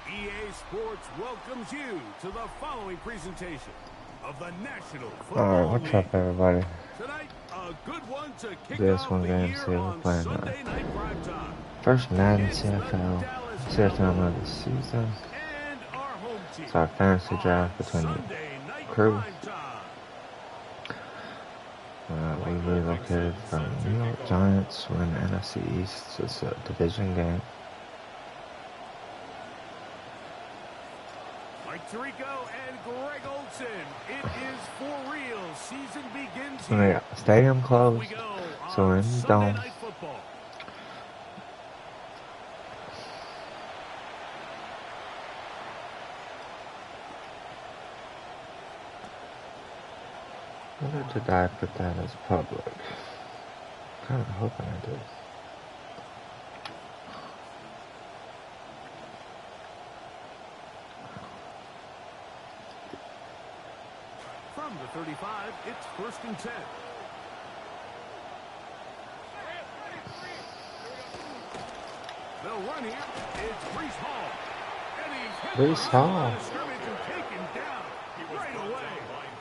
EA Sports welcomes you to the following presentation of the National Football League. What's up, everybody? Tonight, a good one to kick This off one the game, year see, we're on playing Sunday Night Primetime. first Madden It's the CFM, Dallas CFM Cowboys of the season. and our home team It's our fantasy on draft between Sunday the Night crew. Primetime. We relocated from New York Giants. We're in the NFC East. It's a division game. Mike Tirico and Greg Olson. It is for real. Season begins We here. got stadium closed, We go so we're on in the Sunday dome. Night Football. Whether did I put that as public? Kind of hoping I did. From the 35, it's 1st and 10. They'll run here. It's Breece Hall. And he's hit Breece the Hall. line of scrimmage and taken down right away.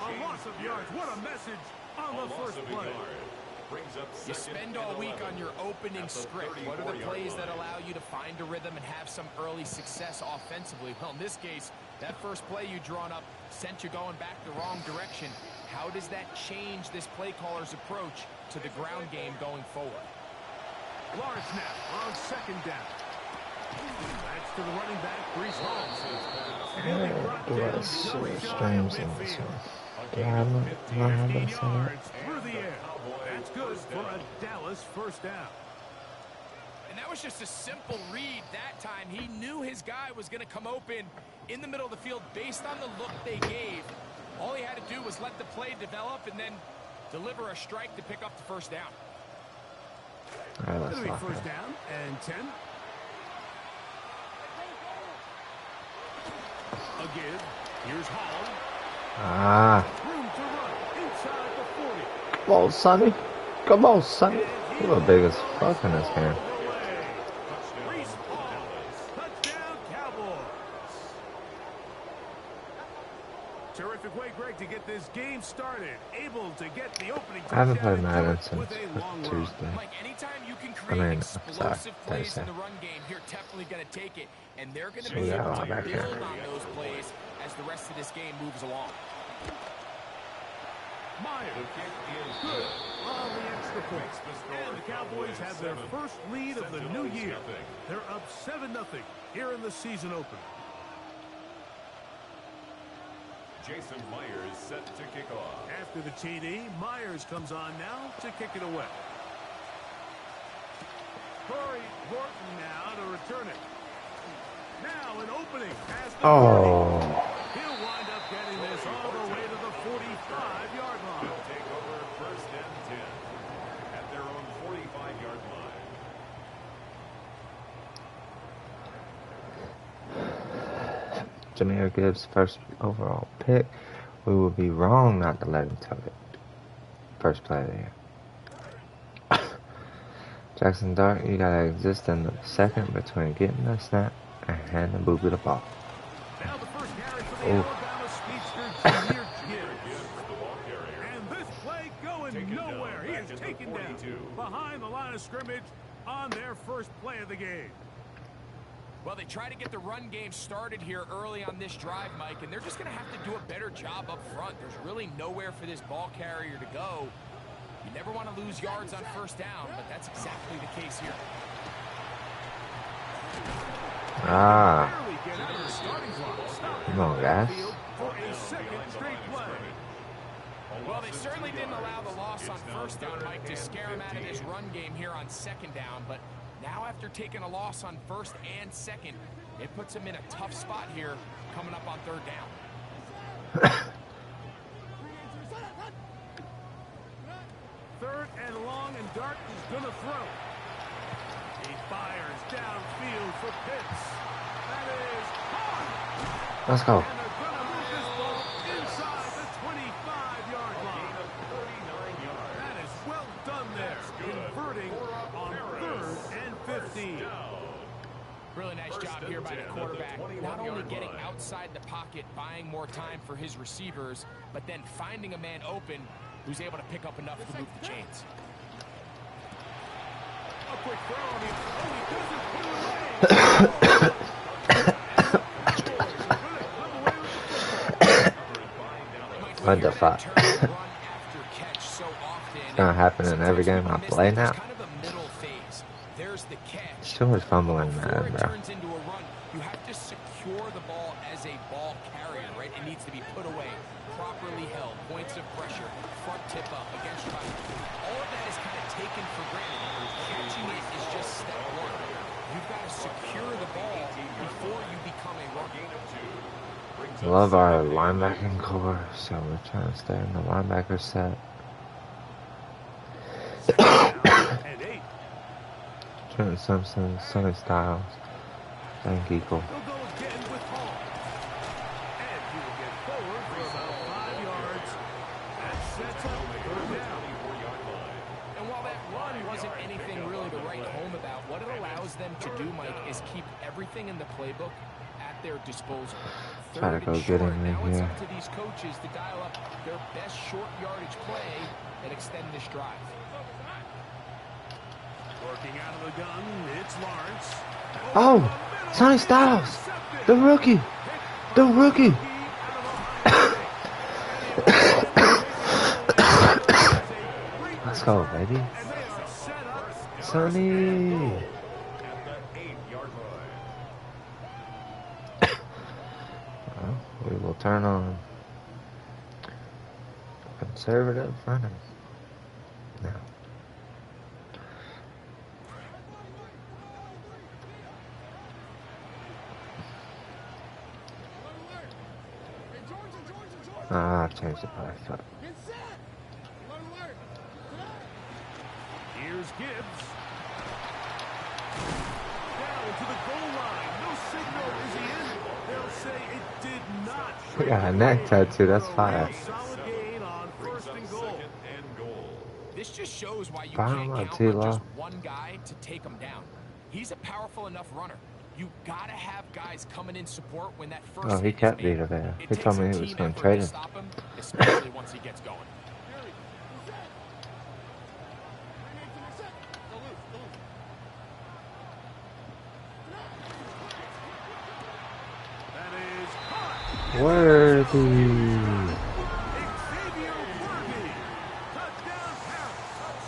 A loss of yards. What a message on the first play. You spend all week on your opening script. What are the plays that allow you to find a rhythm and have some early success offensively? Well, in this case, that first play you drawn up sent you going back the wrong direction. How does that change this play caller's approach to the ground game going forward? Large snap on 2nd down. That's to the running back, Breece Hall. And he brought down just shy of streams in this midfield. one. Do I have them? Do I have 50 them set up? yards through the air. That's good for a Dallas first down. And that was just a simple read that time. He knew his guy was going to come open in the middle of the field based on the look they gave. All he had to do was let the play develop and then deliver a strike to pick up the first down. All right, let's It'll be lock first it. down and 10. A give. Here's Hall. Ah, Room to run inside the 40. come on, Sonny. Come on, Sonny. You look big as fuck in this game. Breece Hall. Touchdown, Cowboys. Terrific way, Greg, to get this game started. Able to get the opening touchdown. I haven't played and Madden do it with since a long run. Tuesday. Mike, anytime you can create sorry, explosive plays Thursday. in the run game, you're definitely going to take it. And they're going to So be we got a able lot to back here. build on those plays as the rest of this game moves along. Myers. Good on the extra point. And the Cowboys have their first lead of the new year. They're up 7-0 here in the season opener. Jason Myers set to kick off. After the TD, Myers comes on now to kick it away. Corey Horton now to return it. Now an opening past the 40. Oh, He'll wind up getting this all the way to the 45-yard line. Will take over 1st and 10 at their own 45-yard line. Jameer Gibbs' first overall pick. We would be wrong not to let him tuck it. First play of the year. Jackson Dart, you gotta exist in the second between getting the snap and handing Booby the ball. Now the first carry for the Oof. Alabama speedster, Jameer Gibbs. And this play going nowhere. He is taken down behind the line of scrimmage on their first play of the game. Well, they try to get the run game started here early on this drive, Mike, and they're just going to have to do a better job up front. There's really nowhere for this ball carrier to go. You never want to lose yards on first down, but that's exactly the case here. Ah, Barely get out of the starting block. Stop come on, guys. for a second straight play. Well, they certainly didn't allow the loss on first down, Mike, to scare him out of this run game here on 2nd down. But now after taking a loss on 1st and 2nd, It puts him in a tough spot here coming up on third down. Third and long, and Dart is going to throw. He fires downfield for Pitts. That is hard. Let's go. And they're going to move this ball inside the 25-yard line. 39 yards. That is well done there. Converting on 3rd and 15. Really nice job here by the quarterback. Not only getting outside the pocket, buying more time for his receivers, but then finding a man open who's able to pick up enough to move the chains. A quick throw. He doesn't put it away. What the fuck? It's gonna happen in every game I play now. Too much fumbling, man, bro. You have to secure the ball as a ball carrier, right? It needs to be put away, properly held, points of pressure, front tip up against try. All of that is kind of taken for granted. Catching it is just step one. You've got to secure the ball before you become a runner. Love our linebacking core, so we're trying to stay in the linebacker set. Trent Simpson, Sonny Styles, Thank Eagle. He'll go again with Hall. And he will get forward for about 5 yards. That sets up third down. And while that run wasn't anything really to write home about, what it allows them to do, Mike, is keep everything in the playbook at their disposal. Try to go get him in now it's here. up to these coaches to dial up their best short yardage play and extend this drive. Working out of the gun, it's Lawrence. Oh, Sonny Styles, the rookie, the rookie. Let's go, baby. Sonny. Well, we will turn on conservative running now. I've changed the play. Fuck. Here's Gibbs. Down to the goal line. No signal. Is he in? They'll say it did not. We got a neck tattoo. That's fire. Solid gain on 1st and goal. This just shows why you Bottom can't of count on T-Law. just one guy to take him down. He's a powerful enough runner. You gotta have guys coming in support when that first Oh, he hit is kept made. Vita there. It He takes told a me he was team going to effort trade him. stop him, especially once he gets going. That is caught. Worthy. Xavier Worthy. Touchdown, Paris.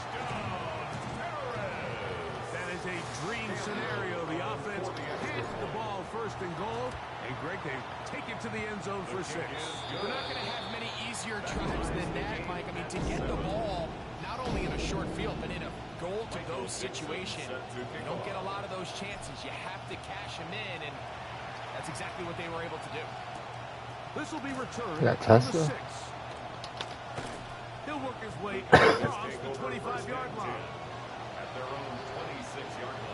That is a dream scenario. The offense hands the ball 1st and goal. And Greg, they take it to the end zone for 6. You're not going to have many easier drives than that, Mike. I mean, to get the ball, not only in a short field, but in a goal-to-go situation, you don't get a lot of those chances. You have to cash them in, and that's exactly what they were able to do. This will be returned That on the Tesla? 6. He'll work his way across the 25-yard line. At their own 26-yard line.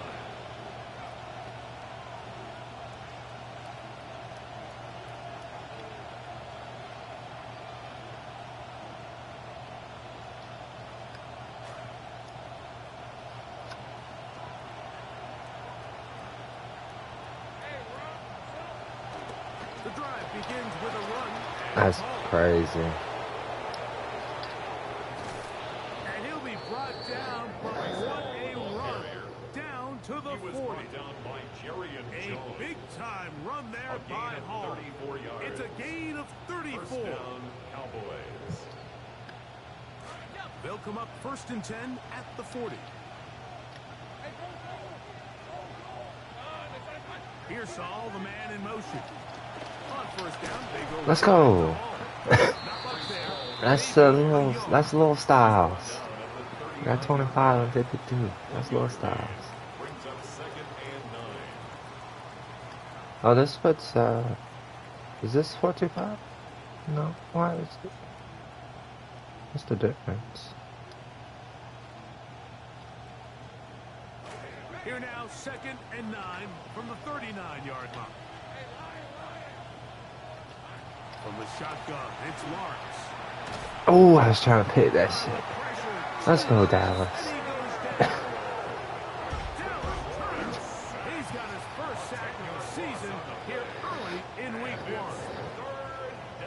The drive begins with a run. That's crazy. And he'll be brought down, but what a run. Down to the 40. Down by Jerry and A Jones. big-time run there A gain by of Hall. 34 yards. It's a gain of 34. First down, Cowboys. They'll come up 1st and 10 at the 40. Here's Saul, the man in motion. On 1st down, they go. Let's go. Not much there. That's little Styles. We got 25 and 52. That's little Styles. Brings up 2nd and 9. Oh, this puts, is this 425? No. Why is it? What's the difference? Here now, 2nd and 9 from the 39-yard line. From the shotgun, it's Lawrence. Oh, I was trying to pick that shit. Let's go, Dallas. He's got his first sack of the season here early in week 1.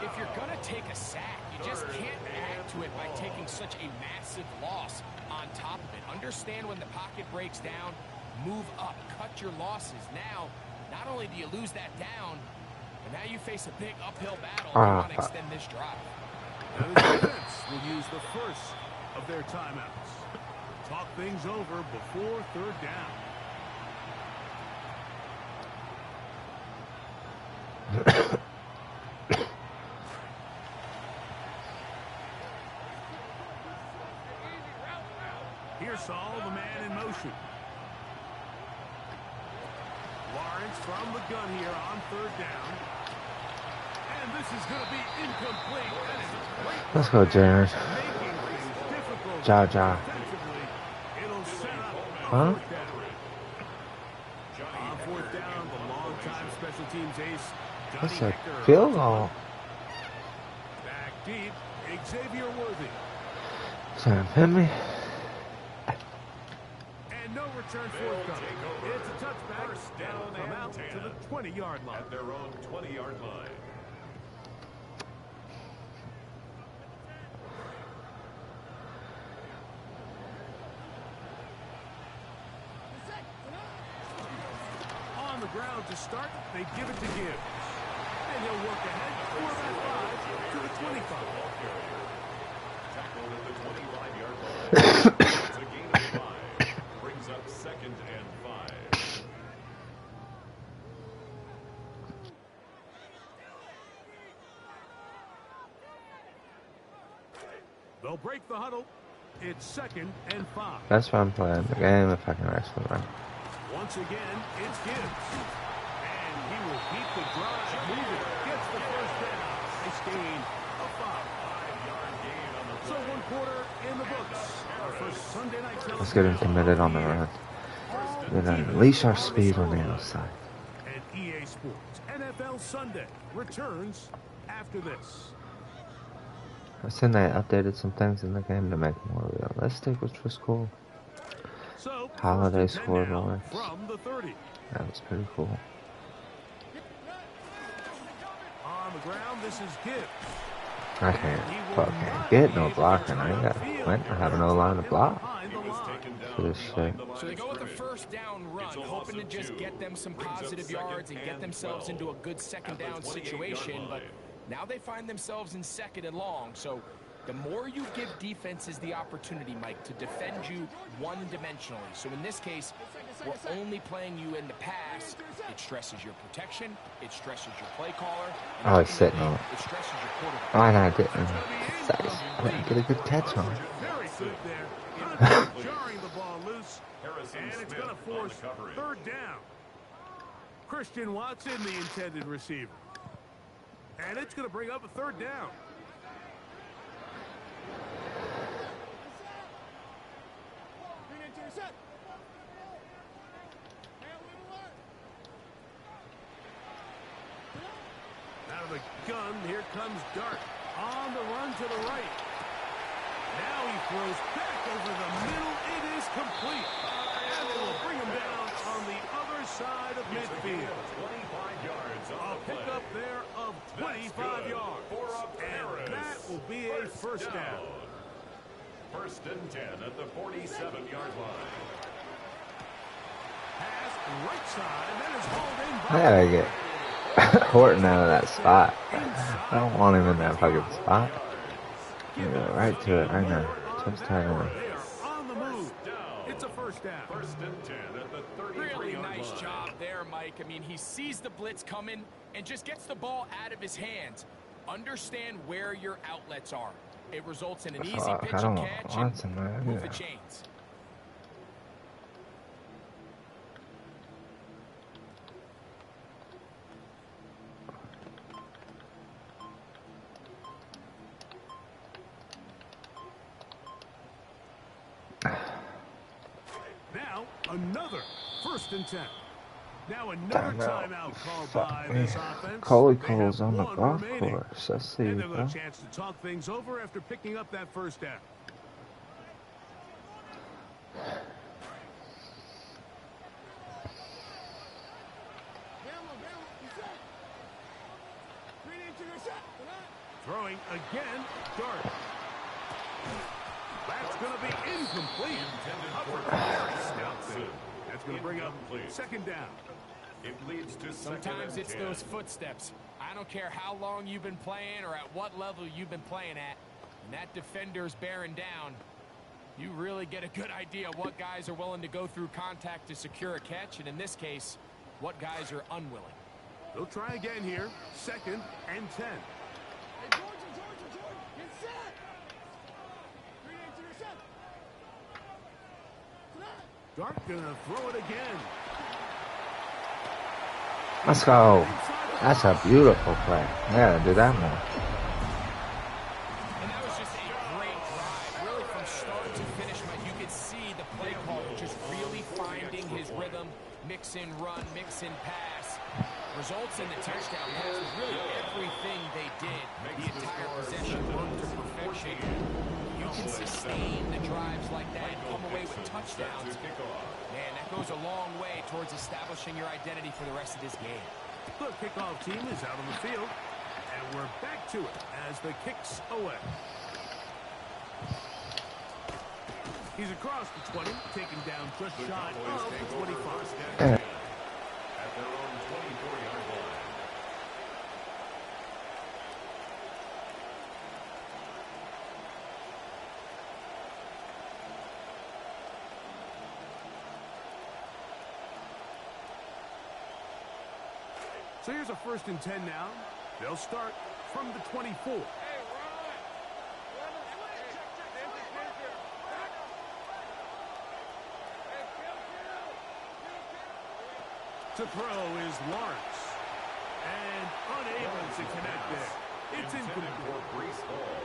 If you're going to take a sack, you just can't add to it by taking such a massive loss on top of it. Understand when the pocket breaks down, move up, cut your losses. Now, not only do you lose that down, but now you face a big uphill battle if you want to extend this drive. Now the defense will use the first of their timeouts. Talk things over before 3rd down. Here's Saul, the man in motion. Lawrence from the gun here on 3rd down. And this is going to be incomplete. That is a great Let's go, Jared. Ja. It'll set up Huh? 4th down. On 4th down, the long-time special teams ace, That's Johnny a Hecker. field goal. Back deep, Xavier Worthy. Trying to pin me. And no return forthcoming. It's a touchback. Down come out to the 20-yard line. At their own 20-yard line. On the ground to start, they give it to Gibbs. And he'll work ahead for that 5 to the 25. Tackled at the 25-yard line. It's a gain of 5. Brings up 2nd and 5. They'll break the huddle. It's 2nd and 5. That's why I'm playing the game if I can actually run. Once again, it's Gibbs. And he will keep the drive moving. Gets the first down. Nice gain of 5-yard gain on the play. So 1 quarter in the books. Our first Sunday night. Let's get him committed on the run. Then unleash our speed on the outside. And EA Sports NFL Sunday returns after this. I've seen they updated some things in the game to make it more realistic, which was cool. So, Holiday 1st and 10 score now Lawrence. from the 30. That was pretty cool. On the ground, this is Gibbs. I can't fucking get no blocking. I ain't got Quint. I have no line to block for this shit. So they go with the first down run, hoping to just get them some positive yards and get themselves into a good 2nd down situation, but now they find themselves in 2nd and long. So the more you give defenses the opportunity, Mike, to defend you one-dimensionally. So in this case, we're only playing you in the pass. It stresses your protection. It stresses your play caller. Oh, he's sitting on it. It stresses your quarterback. Why not get I didn't get a good catch on it. Very good there. Jarring the ball loose. And it's going to force 3rd down. Christian Watson, the intended receiver. And it's going to bring up a 3rd down. Out of the gun, here comes Dart. On the run to the right. Now he throws back over the middle. It is complete. And they will bring him down on the other side of midfield. 25 yards on A the play. pickup there of 25 yards. And that will be a first down. 1st and 10 at the 47-yard line. Pass right side. That is hauled in I by gotta get Horton out of that spot. I don't want him in that fucking spot. I'm gonna go right to it right now. Just tight They on. are on the move. It's a first down. 1st and 10 at the 33-yard Really line. nice job there, Mike. I mean, he sees the blitz coming and just gets the ball out of his hands. Understand where your outlets are. It results in an easy pitch I don't and want catch Watson, and man. move the chains. Another 1st and 10. Now another Timeout. timeout called Fuck by me. this offense. Coley They have Cole's on the 1 golf remaining. course. Let's see, And they'll bro. get a chance to talk things over after picking up that 1st down. Throwing again, Dart. That's going to be incomplete. That's going to bring up 2nd down. It leads to Sometimes it's 2nd and 10. those footsteps. I don't care how long you've been playing or at what level you've been playing at. When that defender's bearing down, you really get a good idea what guys are willing to go through contact to secure a catch, and in this case, what guys are unwilling. They'll try again here. 2nd and 10. Dart gonna throw it again. Let's go. That's a beautiful play. I gotta do that more. And that was just a great drive. Really from start to finish, Mike, you could see the play call just really finding his rhythm. Mix in run, mix in pass. Results in the touchdown pass was really everything they did. The entire possession worked to perfection. You can sustain the drives like that and come away with touchdowns. Man, that goes a long way towards establishing your identity for the rest of this game. The kickoff team is out on the field, and we're back to it as the kick's away. He's across the 20, taken down just shy of the 25. At their own 24-yard line. So here's a 1st and 10 now. They'll start from the 24. To throw is Lawrence. And unable to connect there. It's incomplete.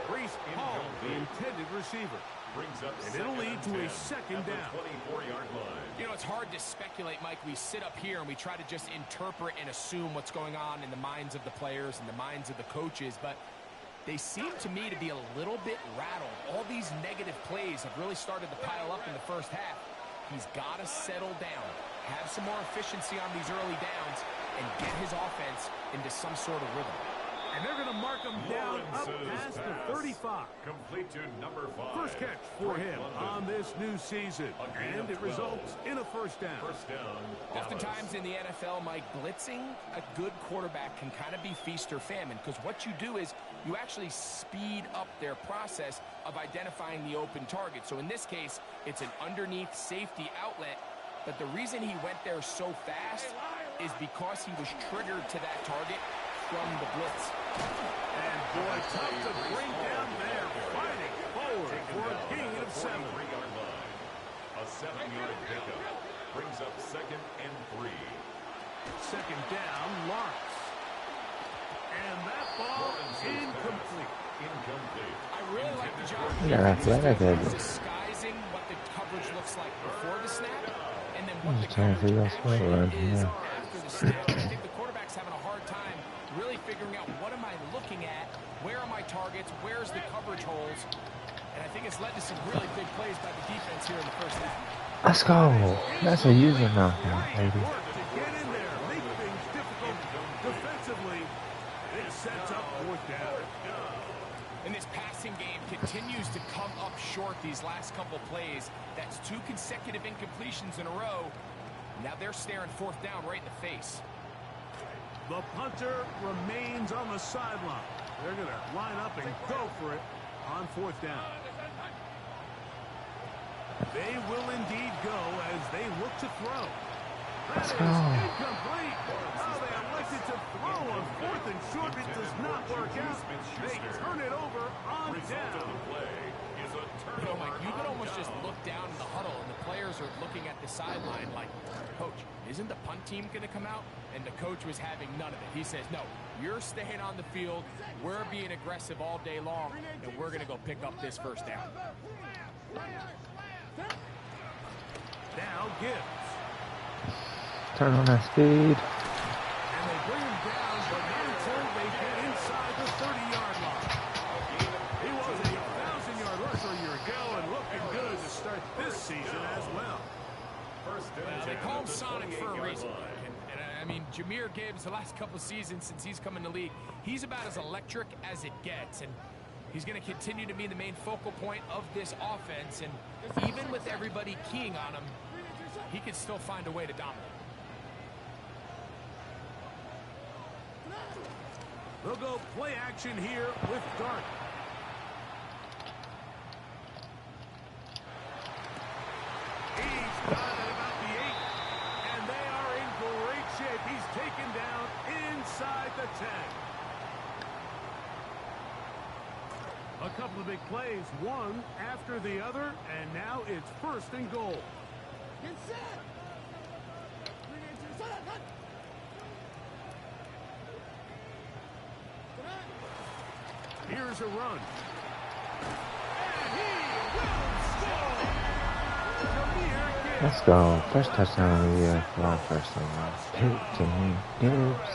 Brees Hall, the intended receiver. And it'll lead to a 2nd down. 24-yard line. You know, it's hard to speculate, Mike. We sit up here and we try to just interpret and assume what's going on in the minds of the players and the minds of the coaches, but they seem to me to be a little bit rattled. All these negative plays have really started to pile up in the 1st half. He's got to settle down, have some more efficiency on these early downs, and get his offense into some sort of rhythm. And they're going to mark him down up past the 35. Complete to number 5. First catch for him on this new season. And it results in a 1st down. First down. Oftentimes in the NFL, Mike, blitzing a good quarterback can kind of be feast or famine, because what you do is you actually speed up their process of identifying the open target. So in this case, it's an underneath safety outlet, but the reason he went there so fast is because he was triggered to that target from the blitz. And boy, tough to bring down there, fighting forward for a gain of 7. 23-yard line. A 7-yard pickup brings up 2nd and 3. 2nd down, Lawrence. And that ball incomplete. I really like the job Yeah, athletic. disguising what the coverage looks like before the snap, and then what the trying to coverage figure out what actually is yeah. after the snap. I think the quarterback's having a hard time really figuring out what am I looking at, where are my targets, where's the coverage holes, and I think it's led to some really big plays by the defense here in the 1st half. Let's go. That's a user knockdown, baby. Work to get in there, make things difficult defensively. It sets up 4th down. And this passing game continues to come up short these last couple plays. That's 2 consecutive incompletions in a row. Now they're staring 4th down right in the face. The punter remains on the sideline. They're going to line up and go for it on 4th down. They will indeed go as they look to throw. That is incomplete. Oh, they elected to throw on 4th and short. It does not work out. They turn it over on down. You know, Mike, you could almost just look down in the huddle and the players are looking at the sideline like, Coach, isn't the punt team going to come out? And the coach was having none of it. He says, no, you're staying on the field. We're being aggressive all day long, and we're going to go pick up this 1st down. Now Gibbs. Turn on that speed. And they bring him down, but not until they get inside the 30-yard line. He was a 1,000-yard rusher a year ago and looking good to start this season as well. Well, they call him Sonic for a reason. And I mean, Jahmyr Gibbs, the last couple seasons since he's come in the league, he's about as electric as it gets. And he's going to continue to be the main focal point of this offense. And even with everybody keying on him, he can still find a way to dominate. They'll go play action here with Dart. He's got it about the 8, and they are in great shape. He's taken down inside the 10. A couple of big plays, one after the other, and now it's 1st and goal. Here's a run. And he will score. Let's go. First touchdown of the year. Long first one. Jahmyr Gibbs.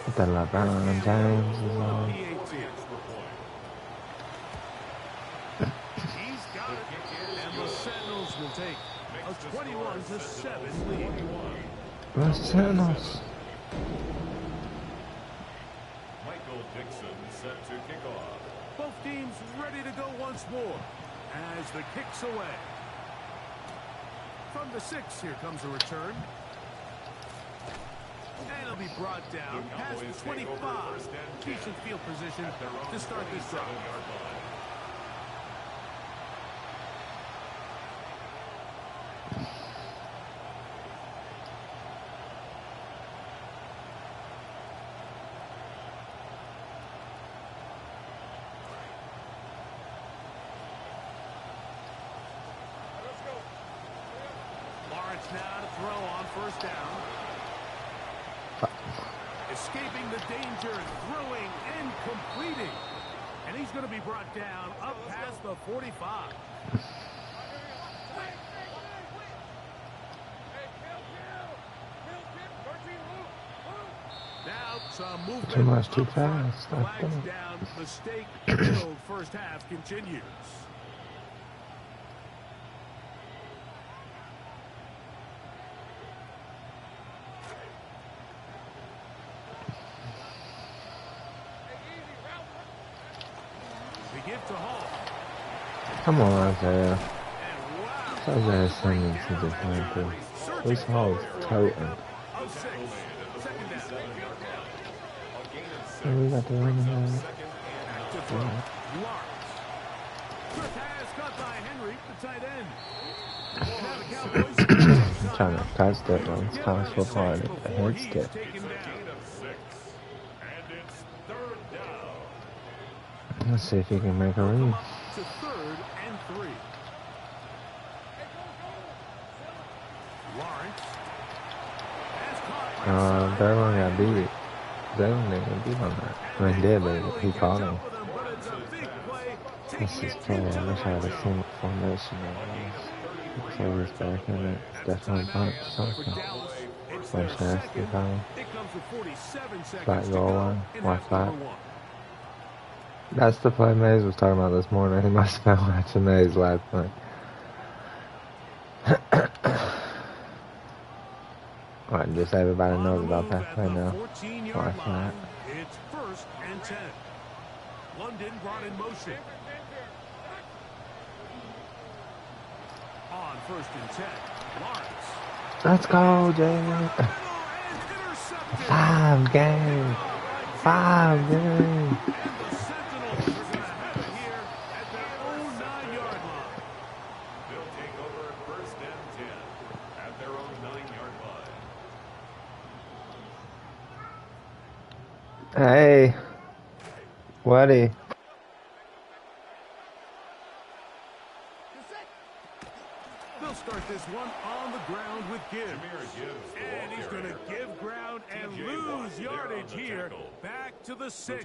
With the LeBron James is on. He's got it. And the Sentinels will take a 21-7 lead. The Sentinels. Set to kick off. Both teams ready to go once more as the kick's away. From the 6, here comes a return. And it'll be brought down past the 25. Decent field position to start this drive. Now to throw on 1st down. Escaping the danger, throwing and completing. And he's going to be brought down up past the 45. Now some movement. Too much, too fast. Flags down. Mistake filled 1st half continues. Come on, Isaiah. Isaiah's sending to the Panther. This Hall is toting. So we got the running back. I'm trying to catch that one. It's college football. A head stick. Let's see if he can make a read. To 3rd and 3. Lawrence. That one got beat. That one didn't beat on that. I mean, did, but he caught him. This is play. I wish I had a single formation. So he's back in it. Definitely bunch something. Bunch nasty time. Back goal line. Watch that. That's the play Mays was talking about this morning. He must have been watching Mays last night. Alright, just everybody knows about that play now. Watch that. It's 1st and 10. London brought in motion. On 1st and 10. Lawrence. Let's go, Jay. 5 games. 5 games. Hey, Waddy. They'll start this one on the ground with Gibbs. And he's going to give ground and lose yardage here. Back to the 6.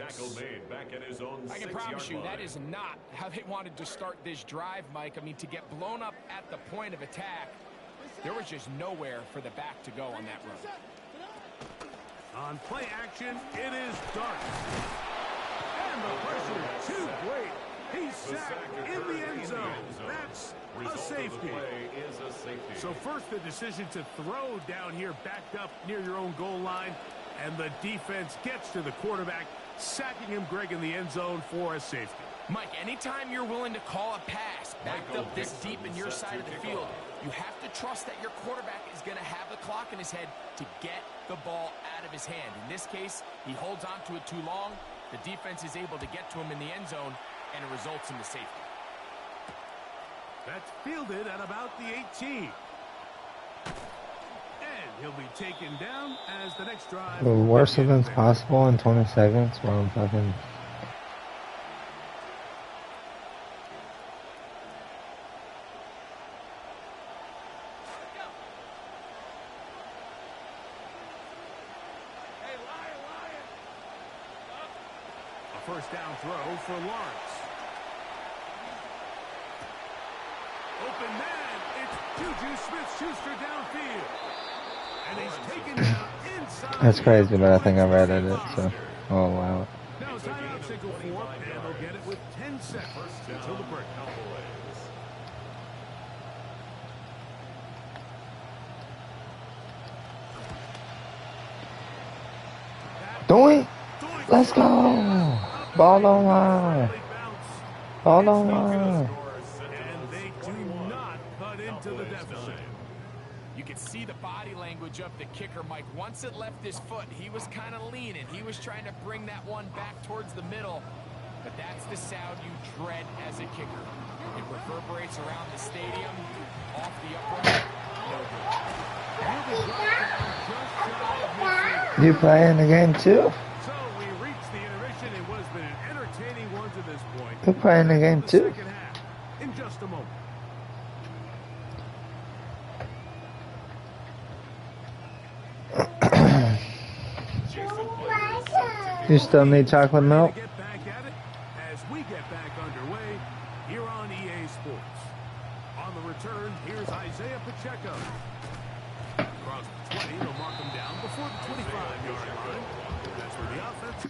I can promise you that is not how they wanted to start this drive, Mike. I mean, to get blown up at the point of attack, There was just nowhere for the back to go on that run. On play action, it is Dart. And the pressure too great. He's sacked in the end zone. That's a safety. So first the decision to throw down here backed up near your own goal line. And the defense gets to the quarterback, sacking him, Greg, in the end zone for a safety. Mike, anytime you're willing to call a pass backed up this deep in your side of the field, you have to trust that your quarterback is going to have the clock in his head to get the ball out of his hand. In this case, he holds on to it too long. The defense is able to get to him in the end zone, and it results in the safety. That's fielded at about the 18. And he'll be taken down as the next drive. The worst events possible in 20 seconds while I'm fucking... First down throw for Lawrence. Open man, it's Juju Smith-Schuster downfield. And he's taken down inside. That's crazy, but I think I read it, so I'll allow it. Now timeout signal for, and they'll get it with 10 seconds until the break. Doink! Let's go! Ball on line. Ball on line. And they do not cut into the deficit. You can see the body language of the kicker, Mike. Once it left his foot, he was kind of leaning. He was trying to bring that one back towards the middle. But that's the sound you dread as a kicker. It reverberates around the stadium, off the upright. No good. You playing the game too? You're playing the game too. In just a moment. You still need chocolate milk? Get back at it as we get back underway here on EA Sports. On the return, here's Isaiah Pacheco. Across the 20, they'll mark him down before the 25-yard line. That's where the offense.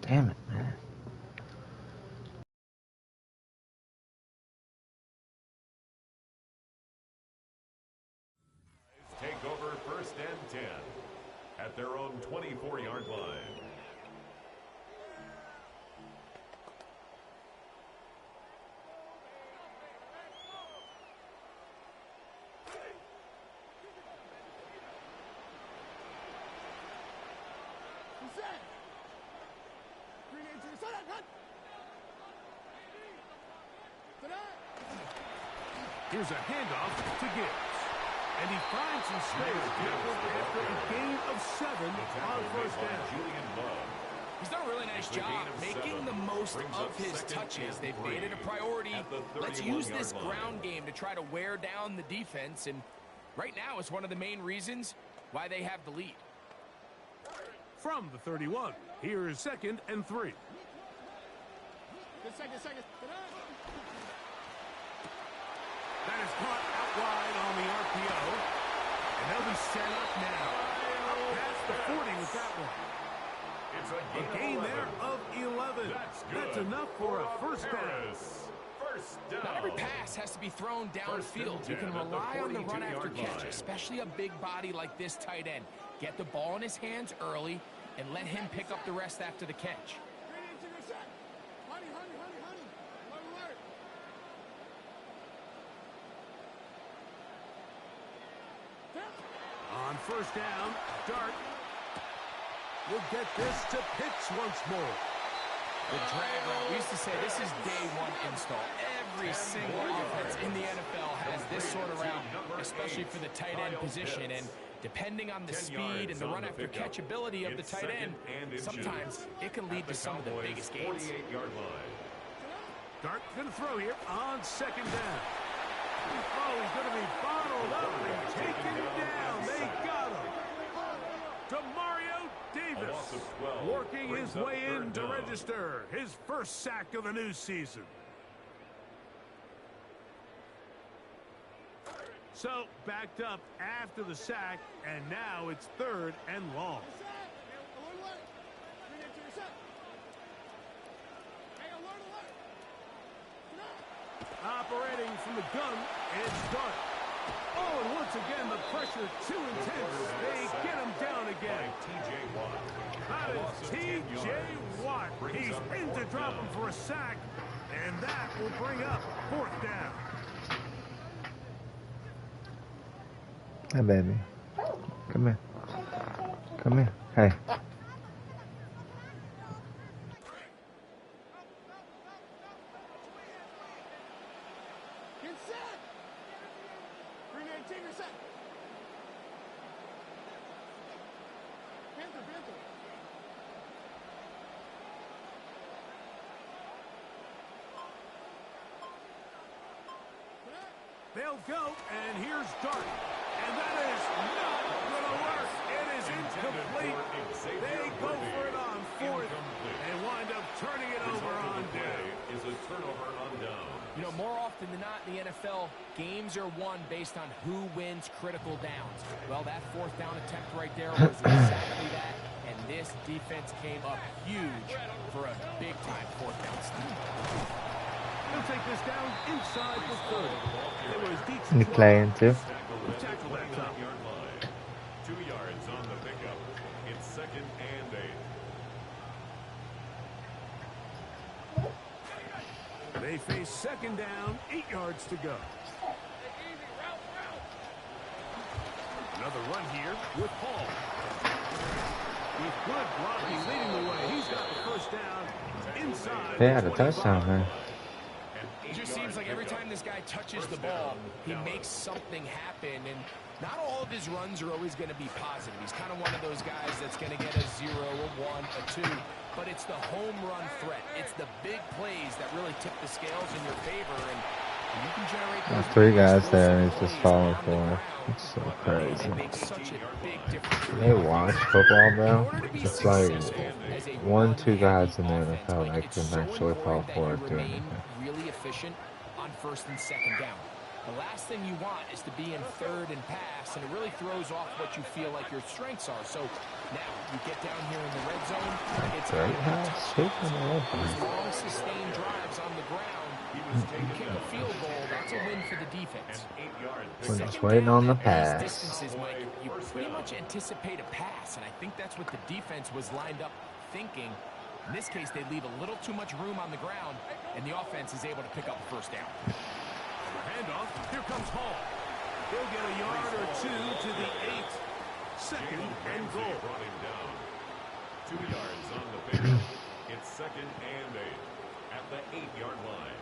Damn it, man. Take over first and 10 at their own 24-yard line. Here's a handoff to Gibbs. And he finds some space after a gain of 7 on first down. He's done a really nice job making the most of his touches. They've made it a priority. Let's use this ground game to try to wear down the defense. And right now it's one of the main reasons why they have the lead. From the 31, here is 2nd and 3. That is caught out wide on the RPO. And they'll be set up now. Past the 40 with that one. A gain there of 11. That's enough for a first down. Not every pass has to be thrown downfield. You can rely on the run after catch, especially a big body like this tight end. Get the ball in his hands early and let him pick up the rest after the catch. On first down, Dart will get this to Pitts once more. The drag route. We used to say this is day one install. Every single offense in the NFL has this sort of route, especially for the tight end position. And depending on the speed and the run after catch ability of the tight end, sometimes it can lead to some of the biggest gains. Dart going to throw here on 2nd down. Oh, he's going to be bottled up and taken down. They got him. Demario Davis working his way in to register his first sack of the new season. So backed up after the sack, and now it's 3rd and long. Operating from the gun, it's Dart. Oh, and once again, the pressure too intense. They get him down again. That is T.J. Watt. He's in to drop him for a sack, and that will bring up 4th down. Hey, baby. Come here. Come here. Hey. They'll go, and here's Dart. And that is not going to work. It is incomplete. They go for it on 4th and wind up turning it over on down. Is a turnover on down. You know, more often than not in the NFL, games are won based on who wins critical downs. Well, that 4th down attempt right there was exactly that, and this defense came up huge for a big-time 4th down stop. He'll take this down inside the 30. Nick Lane too. Tackle that top. 2 yards on the pickup. It's 2nd and 8. They face 2nd down, 8 yards to go. Another run here with Hall. With good blocking leading the way. He's got the first down inside. They had a touchdown, man. It just seems like every time this guy touches the ball, he makes something happen. And not all of his runs are always going to be positive. He's kind of one of those guys that's going to get a 0, a 1, a 2. But it's the home run threat. It's the big plays that really tip the scales in your favor. And you can generate those 3 guys there, and he's just falling for it. It's so crazy. It makes such a big difference. They watch football, bro. It's like 1, 2 guys in the NFL that can actually fall for it doing anything. Really efficient on 1st and 2nd down. The last thing you want is to be in 3rd and pass, and it really throws off what you feel like your strengths are. So now you get down here in the red zone. It's long, sustained drives on the ground. You kick a field goal. That's a win for the defense. We're just waiting on the pass. Distances, Mike, you pretty much anticipate a pass, and I think that's what the defense was lined up thinking. In this case, they leave a little too much room on the ground, and the offense is able to pick up the 1st down. Handoff. Here comes Hall. He'll get a yard or 2 to the 8. 2nd and goal. 2 yards on the pickup. It's 2nd and 8 at the 8-yard line.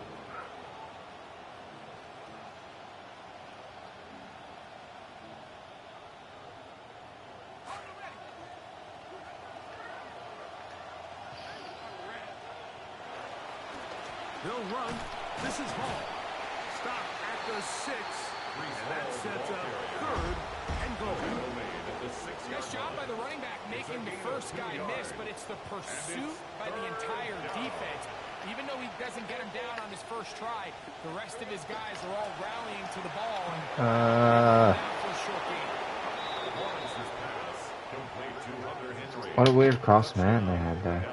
They'll run. This is Hall. Stop at the 6. And that sets up 3rd and goal. Nice job by the running back making the first guy miss, but it's the pursuit by the entire defense. Even though he doesn't get him down on his first try, the rest of his guys are all rallying to the ball. And for a short game. What a weird cross man they had there.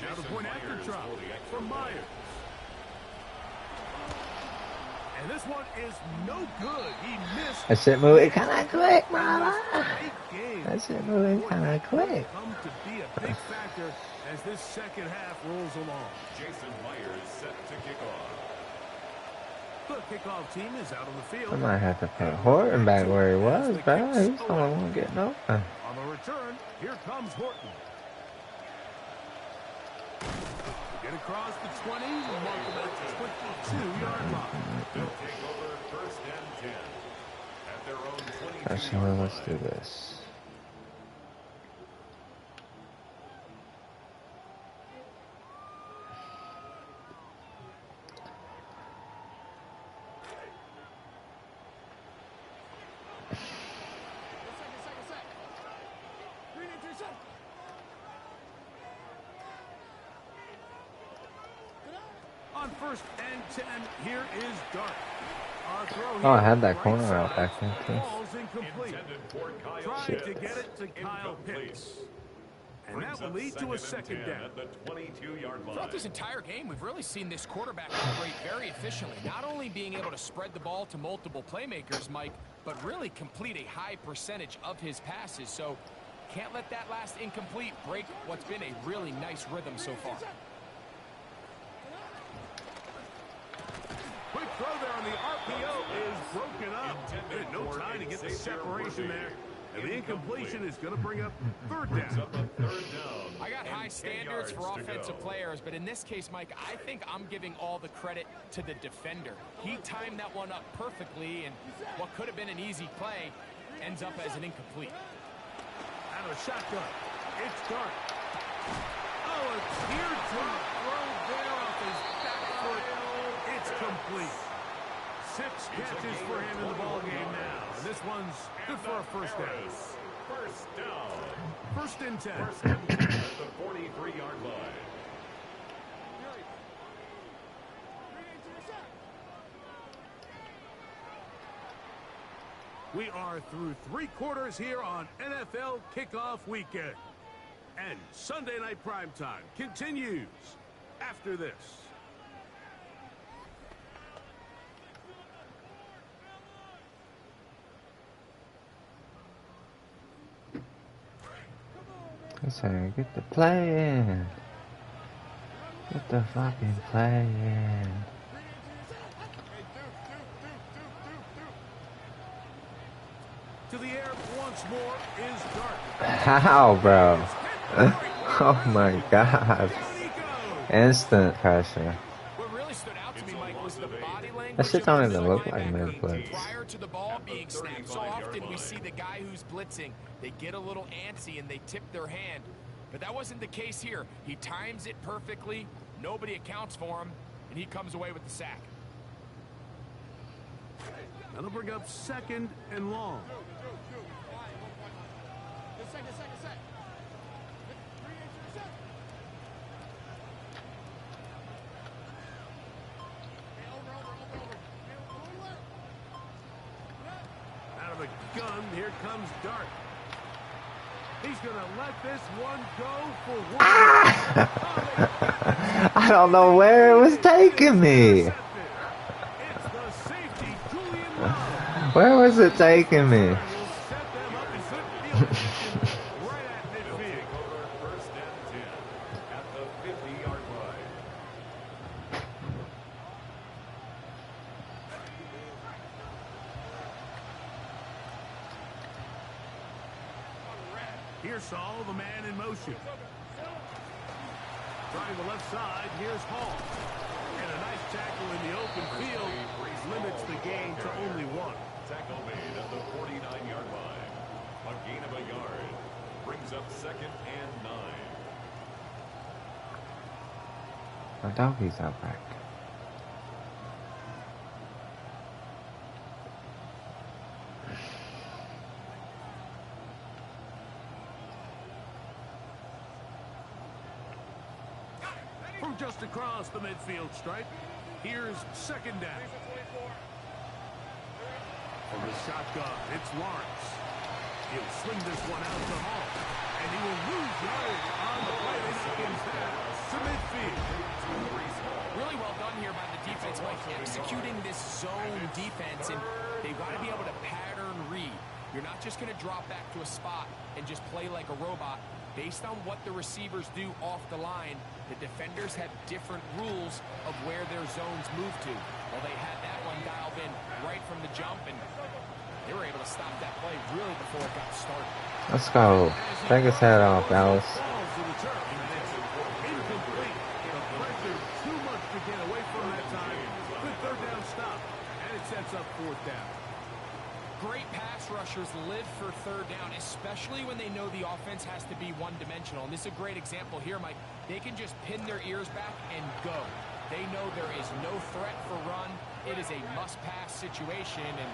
Now the point after drop from Myers. And this one is no good. He missed. That shit moving kind of quick, brother. That shit moving kind of quick. Come to be a big factor as this second half rolls along. Jason Myers set to kick off. The kickoff team is out on the field. I might have to put Horton back where he was, bro. He's the only one getting open. On the return, here comes Horton. Get across the 20, mark him at the 22-yard line. They'll take over 1st and 10 at their own 22-yard Actually, line. let's do this. On 1st and 10, here is Dart. Oh, I had that corner out back there, too. Ball's incomplete. Trying to get it to Kyle Pitts. And that will lead to a 2nd down. At the 22-yard line. Throughout this entire game, we've really seen this quarterback operate very efficiently. Not only being able to spread the ball to multiple playmakers, Mike, but really complete a high percentage of his passes. So can't let that last incomplete break what's been a really nice rhythm so far. Quick throw there on the RPO is broken up. No time to get the separation there. And the incompletion is going to bring up 3rd down. I got high standards for offensive players, but in this case, Mike, I think I'm giving all the credit to the defender. He timed that one up perfectly, and what could have been an easy play ends up as an incomplete. Out of shotgun, it's Dart. Oh, a teardrop throw there off his back foot. It's complete. 6 catches for him in the ball game now. And this one's good for a 1st down. 1st down. 1st and 10. 1st and 10 at the 43-yard line. We are through 3 quarters here on NFL Kickoff Weekend. And Sunday Night Primetime continues after this. I say, get the play in. Get the fucking play in. To the air once more is Dart. How, bro? Oh my god. Instant pressure. What really stood out to me, Mike, was the body language. That shit don't of even the look like linebacker mid-blitz. prior to the ball being snapped. So often we see the guy who's blitzing, they get a little antsy and they tip their hand. But that wasn't the case here. He times it perfectly, nobody accounts for him, and he comes away with the sack. That'll bring up 2nd and long. Out of the gun, here comes Dart. He's going to let this one go for one. I don't know where it was taking me. It's the safety, Julian Love. Where was it taking me? Will set them up in good field position right at midfield. Over 1st and 10 at the 50-yard line. Here's Saul, the man in motion. Trying the left side, here's Hall. And a nice tackle in the open field limits the gain to only 1. Tackle made at the 49-yard line. A gain of a yard. Brings up 2nd and 9. My doggies out back. From just across the midfield stripe, here's 2nd down. From the shotgun, it's Lawrence. He'll swing this one out to Hall, and he will lose yardage on the play. They second pass to midfield. Really well done here by the defense, Mike, executing this zone defense, and they've got to be able to pattern read. You're not just going to drop back to a spot and just play like a robot. Based on what the receivers do off the line, the defenders have different rules of where their zones move to. Well, they had that one dialed in right from the jump, and they were able to stop that play really before it got started. Let's go. Take his head off, Dallas. Incomplete. The pressure too much to get away from that time. Good 3rd down stop, and it sets up 4th down. Great pass rushers live for 3rd down, especially when they know the offense has to be one-dimensional. And this is a great example here, Mike. They can just pin their ears back and go. They know there is no threat for run. It is a must-pass situation, and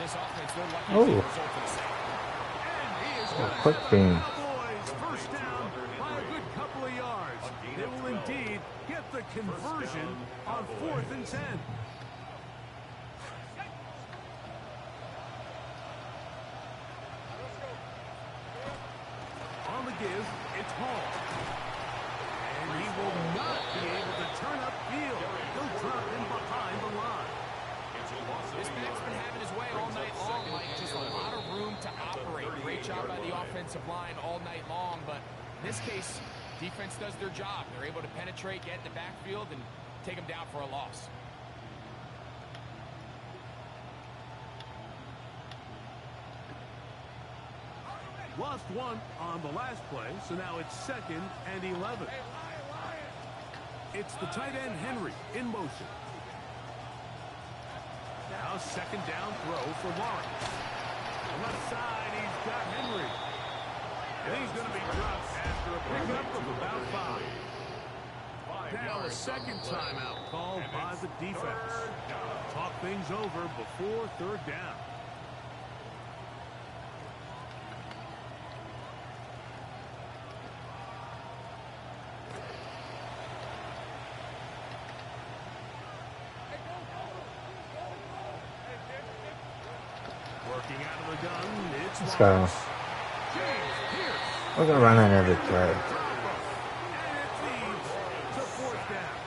this offense, they're lucky to see the result for the same. And he is Quick beam. Cowboys 1st down by a good couple of yards. They will indeed get the conversion on 4th and 10. On the give, it's Hall. And he will not be able to turn upfield. He'll drop in behind the line. This back's been having his way all night long, Mike. Just a lot of room to operate. Great job by the offensive line all night long, but in this case, defense does their job. They're able to penetrate, get in the backfield, and take them down for a loss. Lost one on the last play, so now it's 2nd and 11. It's the tight end Henry in motion. Now 2nd down throw for Lawrence. On the left side, he's got Henry. And he's going to be dropped after a pickup of about 5. Now a 2nd timeout called by the defense. Talk things over before 3rd down. Working out of the gun, it's Let's go. Lawrence. James Pierce. We're gonna run on every play. And it leads to 4th down.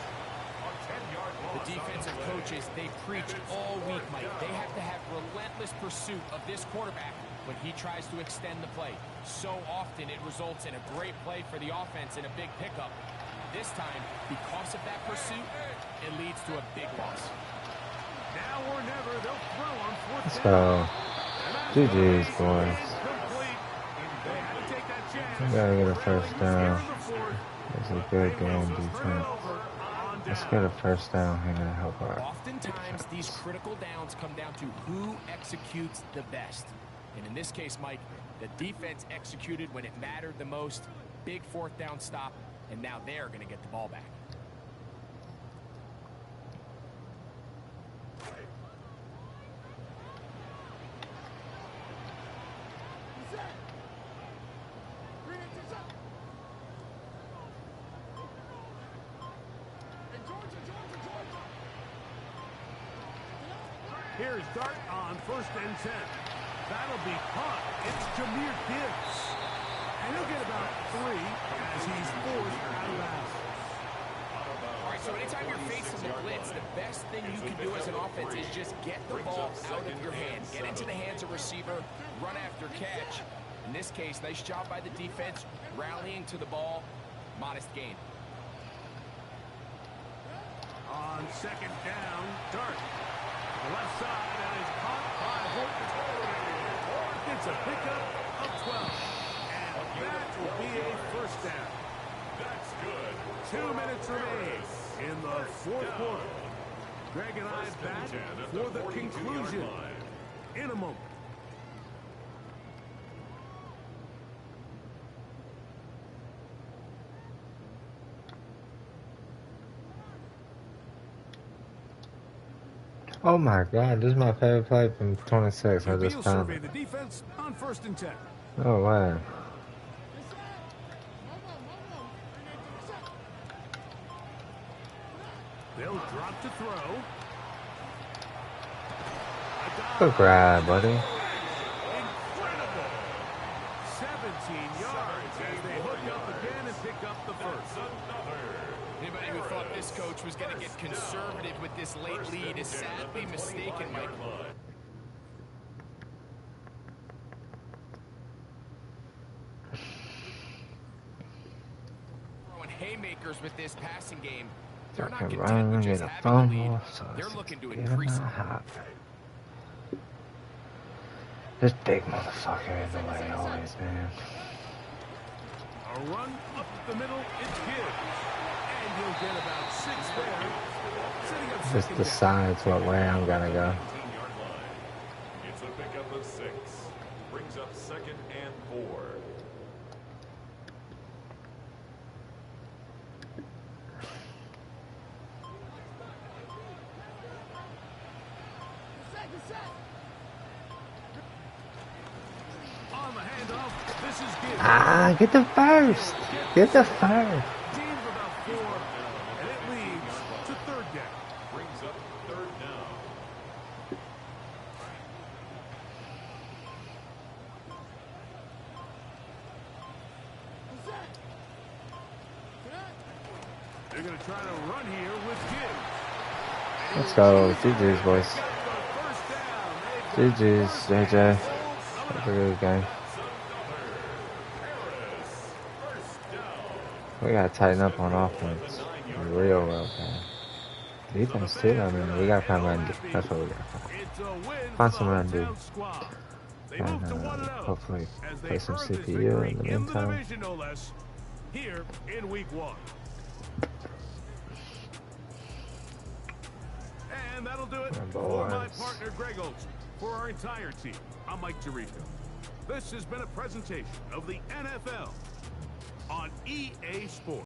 The defensive coaches, they preach all week, Mike. They have to have relentless pursuit of this quarterback when he tries to extend the play. So often it results in a great play for the offense and a big pickup. This time, because of that pursuit, it leads to a big loss. Now or never, they'll throw on 4th Let's down. go. GG's, boys. Complete. They had to take that chance. We gotta get a 1st down. Here in the 4th. It's a good game defense. Let's get a 1st down here to help out. Oftentimes, these critical downs come down to who executes the best. And in this case, Mike, the defense executed when it mattered the most. Big 4th down stop, and now they're going to get the ball back. Here's Dart on 1st and 10. That'll be caught. It's Jahmyr Gibbs. And he'll get about 3 as he's forced out of bounds. All right, so anytime you're facing the blitz, the best thing you can do as an offense is just get the ball out of your hands. Get into the hands of receiver, run after catch. In this case, nice job by the defense, rallying to the ball. Modest gain. On 2nd down, Dart. The left side, and is caught by Horton. Horton gets a pickup of 12. And that will be a 1st down. That's good. 2 minutes remain in the 4th quarter. Greg and I back for the conclusion in a moment. Oh my god, this is my favorite play from 26. I just He'll found survey it. the defense on 1st and 10. Oh wow. They'll drop to throw. Good grab, buddy. Incredible. 17 yards as they hook up again and pick up the first. Anybody who thought this coach was going to get conservative with this late lead is sadly mistaken, Mike. Throwing haymakers with this passing game. They're not Fucking content with run, just get a having the lead. fumble, so They're it's looking to give increase him it. a hop. This big motherfucker in the way always, man. A run up the middle, it's good. And he'll get about 6 there. Setting up Just second decides what way I'm gonna go. 19-yard line. It's a pickup of 6. Brings up 2nd and 4. on the handoff. This is good. Ah, get the first. Get the first. Gain of about 4, and it leads to 3rd down. Brings up 3rd down. They're going to try to run here with Gibbs. Let's go. GG's, boys. GG's, JJ. Have a good game. We gotta tighten up on offense. Real well, man. Defense, too. I mean, we gotta find run. That's what we gotta find. Find some run, dude. And hopefully play some CPU in the meantime. Here in week 1. And that'll do it for my partner Greg Olson. For our entire team, I'm Mike Tirico. This has been a presentation of the NFL on EA Sports.